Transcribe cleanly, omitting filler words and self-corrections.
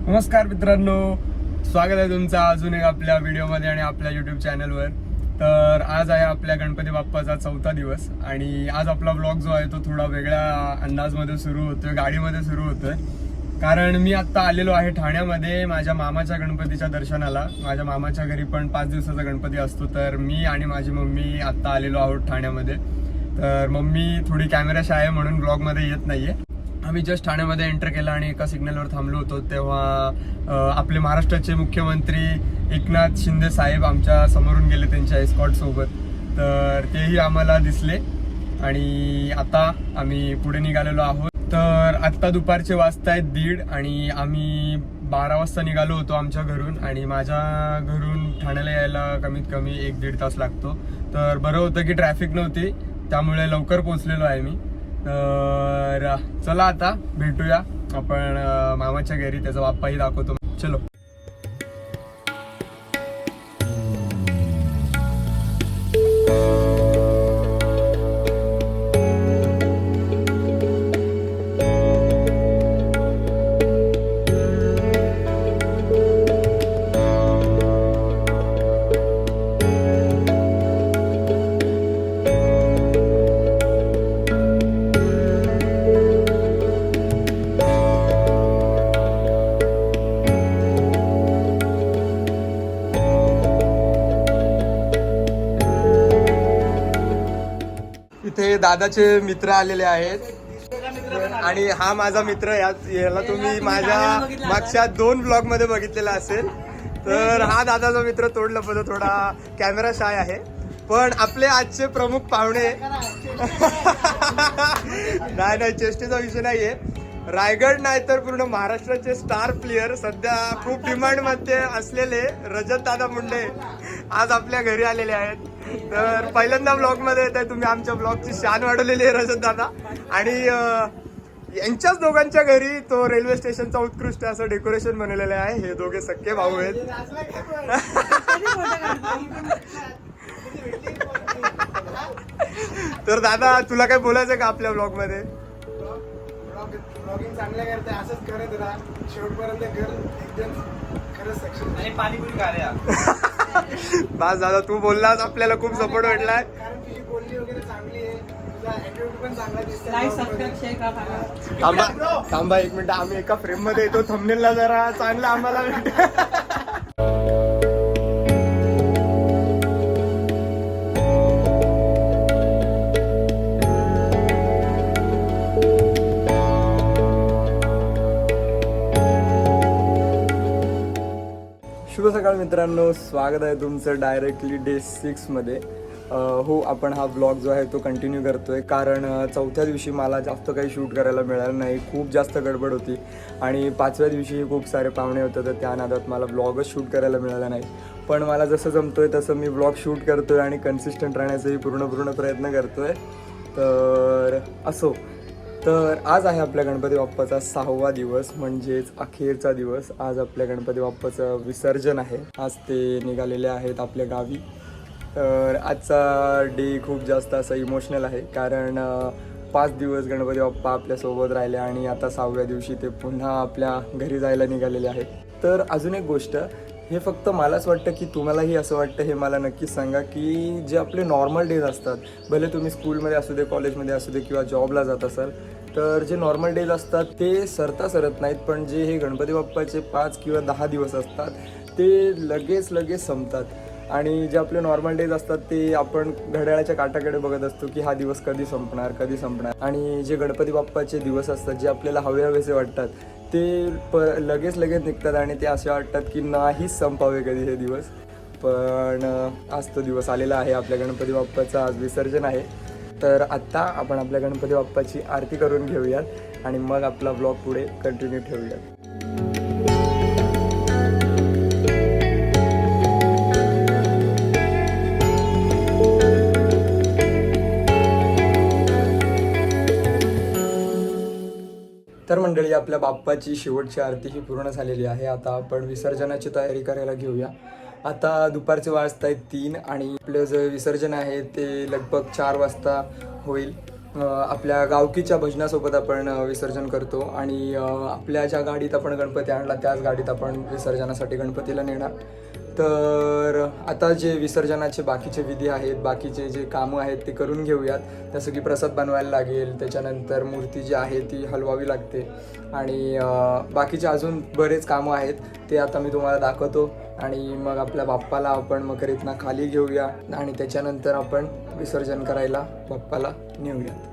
नमस्कार मित्रांनो, स्वागत आहे तुमचं अजून एक आपल्या व्हिडिओमध्ये आणि आपल्या यूट्यूब चॅनलवर. तर आज आहे आपल्या गणपती बाप्पाचा 4था दिवस आणि आज आपला व्लॉग जो आहे तो थोडा वेगळ्या अंदाजमध्ये सुरू होतोय, गाडीमध्ये सुरू होतोय. कारण मी आत्ता आलेलो आहे ठाण्यामध्ये माझ्या मामाच्या गणपतीच्या दर्शनाला. माझ्या मामाच्या घरी पण 5 दिवसाचा गणपती असतो, तर मी आणि माझी मम्मी आत्ता आलेलो आहोत ठाण्यामध्ये. तर मम्मी थोडी कॅमेरा शाय आहे म्हणून व्लॉगमध्ये येत नाहीये. आम्ही जस्ट ठाण्यामध्ये एंटर केला आणि एका सिग्नलवर थांबलो होतो, तेव्हा आपले महाराष्ट्राचे मुख्यमंत्री एकनाथ शिंदे साहेब आमच्या समोरून गेले त्यांच्या एस्कॉर्ट सोबत. तर तेही आम्हाला दिसले आणि आता आम्ही पुढे निघालेलो आहोत. तर आत्ता दुपारचे वाजतायत 1:30 आणि आम्ही 12 वाजता निघालो होतो आमच्या घरून आणि माझ्या घरून ठाण्याला यायला कमीत कमी 1-1.5 तास लागतो. तर बरं होतं की ट्रॅफिक नव्हती, त्यामुळे लवकर पोहोचलेलो आहे मी. तर चला आता भेटूया आपण मामाच्या घरी, त्याचा बाप्पाही दाखवतो. चलो. इथे दादाचे मित्र आलेले आहेत आणि हा माझा मित्र, याला तुम्ही माझ्या मागच्या 2 ब्लॉग मध्ये बघितलेला असेल. तर हा दादाचा मित्र तोड लपतो, थोडा कॅमेरा शाय आहे. पण आपले आजचे प्रमुख पाहुणे नाही चेष्टेचा विषय नाहीये, रायगड नाही तर पूर्ण महाराष्ट्राचे स्टार प्लेयर, सध्या खूप डिमांड मध्ये असलेले रजत दादा मुंडे आज आपल्या घरी आलेले आहेत. तर पहिल्यांदा ब्लॉग मध्ये येत आहे तुम्ही, आमच्या ब्लॉगची शान वाढवलेली आहे रजत दादा. आणि यांच्याच दोघांच्या घरी तो रेल्वे स्टेशनचा उत्कृष्ट असं डेकोरेशन बनवलेलं आहे. हे दोघे सख्खे भाऊ आहेत. तर दादा, तुला काय बोलायचं का आपल्या ब्लॉग मध्ये? ब्लॉगिंग चांगल्या करते, असंच करत राहा शेवटपर्यंत. घर एकदम खरंच सक्सेस आणि पाणीपुरी खा रे. बस दादा, तू बोललास, आपल्याला खूप सपोर्ट भेटलाय. कारण तुझी बोलणी वगैरे चांगली आहे, तुझा ऍटिट्यूड पण चांगला दिसतोय. थांबा 1 मिनिट, आम्ही एका फ्रेम मध्ये येतो. थंबनेलला जरा चांगलं आम्हाला शुभ सकाळ मित्रांनो, स्वागत आहे तुमचं डायरेक्टली डे 6 मध्ये. हो, आपण हा ब्लॉग जो आहे तो कंटिन्यू करतोय कारण 4थ्या दिवशी मला जास्त काही शूट करायला मिळालं नाही, खूप जास्त गडबड होती. आणि 5व्या दिवशी खूप सारे पाहुणे होते, तर त्या नादात मला ब्लॉगच शूट करायला मिळाला नाही. पण मला जसं जमतोय तसं मी ब्लॉग शूट करतोय आणि कन्सिस्टंट राहण्याचाही पूर्ण प्रयत्न करतोय. तर असो, तर आज आहे आपल्या गणपती बाप्पाचा 6वा दिवस, म्हणजेच अखेरचा दिवस. आज आपल्या गणपती बाप्पाचं विसर्जन आहे. आज ते निघालेले आहेत आपल्या गावी. तर आजचा डे खूप जास्त असा इमोशनल आहे कारण 5 दिवस गणपती बाप्पा आपल्यासोबत राहिले आणि आता 6व्या दिवशी ते पुन्हा आपल्या घरी जायला निघालेले आहेत. तर अजून एक गोष्ट, हे फक्त मलाच वाटतं की तुम्हालाही असं वाटतं, हे मला नक्कीच सांगा की जे आपले नॉर्मल डेज असतात, भले तुम्ही स्कूलमध्ये असू दे, कॉलेजमध्ये असू दे किंवा जॉबला जात असाल, तर जे नॉर्मल डेज असतात ते सरत नाहीत. पण जे हे गणपती बाप्पाचे 5 किंवा 10 दिवस असतात ते लगेच संपतात. आणि जे आपले नॉर्मल डेज असतात ते आपण घड्याळाच्या काटाकडे बघत असतो की हा दिवस कधी संपणार. आणि जे गणपती बाप्पाचे दिवस असतात, जे आपल्याला हवेसे वाटतात, ते लगेच निघतात आणि ते असे वाटतात की नाहीच संपावे कधी हे दिवस. पण आज तो दिवस आलेला आहे आपल्या गणपती बाप्पाचा. आज विसर्जन आहे. तर आत्ता आपण आपल्या गणपती बाप्पाची आरती करून घेऊयात आणि मग आपला ब्लॉग पुढे कंटिन्यू ठेवूयात. तर मंडळी, आपल्या बाप्पाची शेवटची आरती ही पूर्ण झालेली आहे. आता आपण विसर्जनाची तयारी करायला घेऊया. आता दुपारचे वाजत आहेत 3 आणि आपलं जे विसर्जन आहे ते लगभग 4 वाजता होईल. आपल्या गावकीच्या भजनासोबत आपण विसर्जन करतो आणि आपल्या ज्या गाडीत आपण गणपती आणला त्याच गाडीत आपण विसर्जनासाठी गणपतीला नेणार. तर आता जे विसर्जनाचे बाकीचे विधी आहेत, बाकीचे जे कामं आहेत ते करून घेऊयात. जसं की प्रसाद बनवायला लागेल, त्याच्यानंतर मूर्ती जी आहे ती हलवावी लागते आणि बाकीचे अजून बरेच कामं आहेत ते आता मी तुम्हाला दाखवतो. आणि मग आपल्या बाप्पाला आपण मकरीतनं खाली घेऊया आणि त्याच्यानंतर आपण विसर्जन करायला बाप्पाला नेऊया.